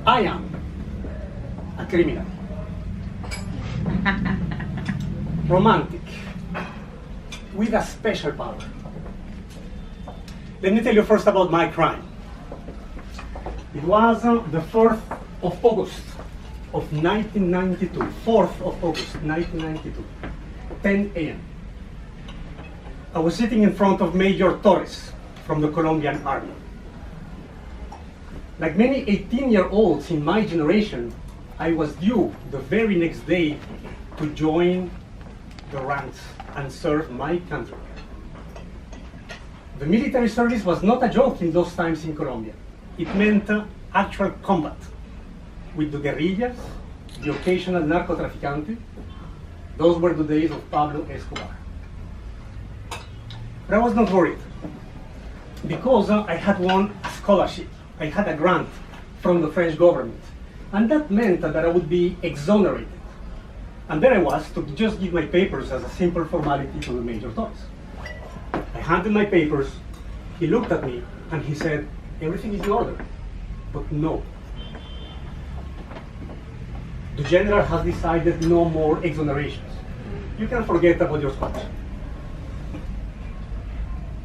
I am a criminal. Romantic. With a special power. Let me tell you first about my crime. It was the 4th of August of 1992. 4th of August, 1992. 10 a.m. I was sitting in front of Major Torres from the Colombian Army. Like many 18-year-olds in my generation, I was due the very next day to join the ranks and serve my country. The military service was not a joke in those times in Colombia. It meant actual combat with the guerrillas, the occasional narcotraficante. Those were the days of Pablo Escobar. But I was not worried because I had won a scholarship. I had a grant from the French government. And that meant that I would be exonerated. And there I was to just give my papers as a simple formality to the Major Torres. I handed my papers, he looked at me, and he said, everything is in order. But no. The general has decided no more exonerations. You can forget about your scholarship.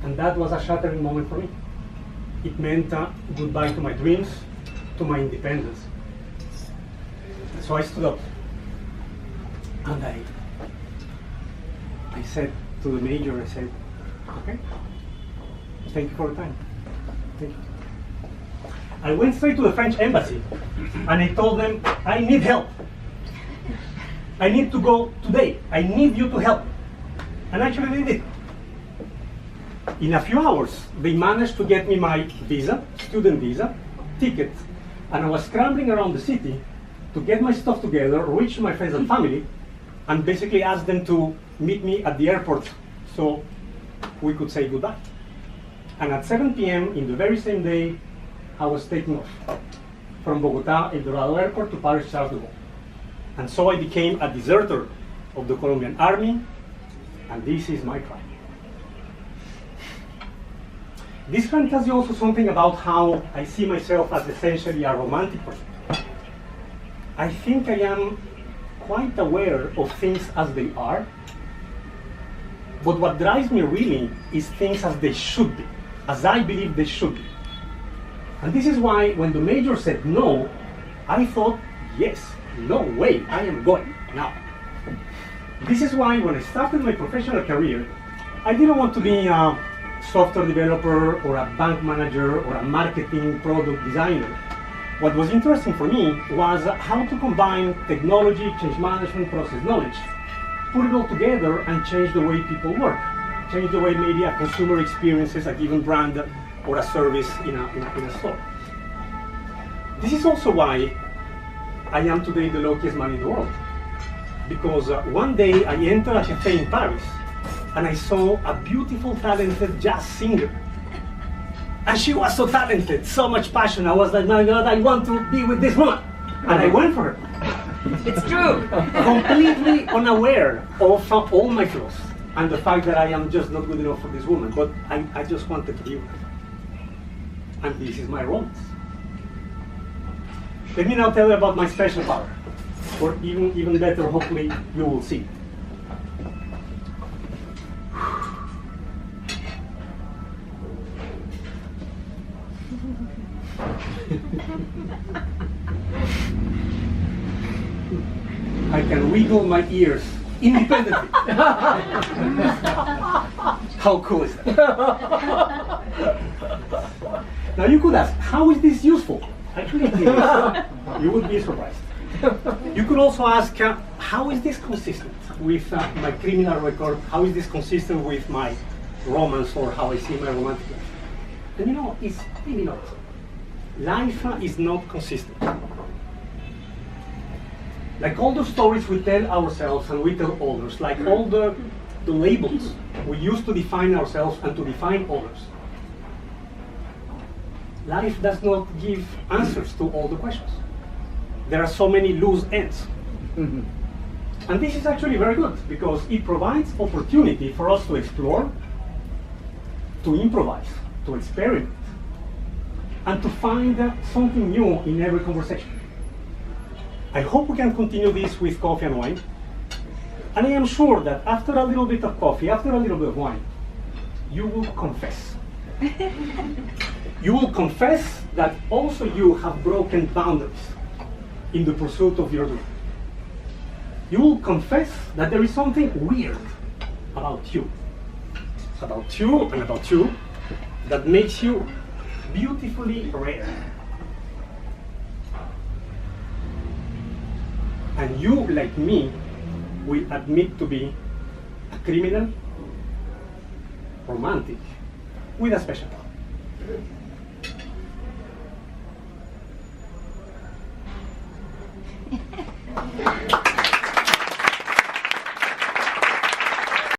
And that was a shattering moment for me. It meant goodbye to my dreams, to my independence. So I stood up. And I said to the major, I said, okay, thank you for the time. Thank you. I went straight to the French embassy and I told them, I need help. I need to go today. I need you to help. And actually they did. In a few hours, they managed to get me my visa, student visa, ticket, and I was scrambling around the city to get my stuff together, reach my friends and family, and basically ask them to meet me at the airport so we could say goodbye. And at 7 p.m. in the very same day, I was taking off from Bogota El Dorado Airport to Paris Charles de Gaulle. And so I became a deserter of the Colombian Army, and this is my crime. This crime tells you also something about how I see myself as essentially a romantic person. I think I am quite aware of things as they are, but what drives me really is things as they should be, as I believe they should be. And this is why when the major said no, I thought, yes, no way, I am going now. This is why when I started my professional career, I didn't want to be a software developer or a bank manager or a marketing product designer. What was interesting for me was how to combine technology, change management, process knowledge, put it all together and change the way people work, change the way maybe a consumer experiences a given brand or a service in a store. This is also why I am today the luckiest man in the world. Because one day I entered a cafe in Paris and I saw a beautiful, talented jazz singer. And she was so talented, so much passion. I was like, my God, I want to be with this woman. And I went for her. It's true. Completely unaware of all my flaws and the fact that I am just not good enough for this woman. But I just wanted to be with her. And this is my romance. Let me now tell you about my special power. Or even better, hopefully, you will see. I can wiggle my ears independently. How cool is that? Now you could ask, how is this useful? Actually, it is. You would be surprised. You could also ask, how is this consistent with my criminal record? How is this consistent with my romance or how I see my romantic life? And you know, it's really not. Life is not consistent. Like all the stories we tell ourselves and we tell others, like all the labels we use to define ourselves and to define others, life does not give answers to all the questions. There are so many loose ends. Mm-hmm. And this is actually very good because it provides opportunity for us to explore, to improvise, to experiment. and to find something new in every conversation. I hope we can continue this with coffee and wine. And I am sure that after a little bit of coffee, after a little bit of wine, you will confess. You will confess that also you have broken boundaries in the pursuit of your dream. You will confess that there is something weird about you and about you that makes you beautifully rare. And you, like me, will admit to be a criminal, romantic, with a special talent.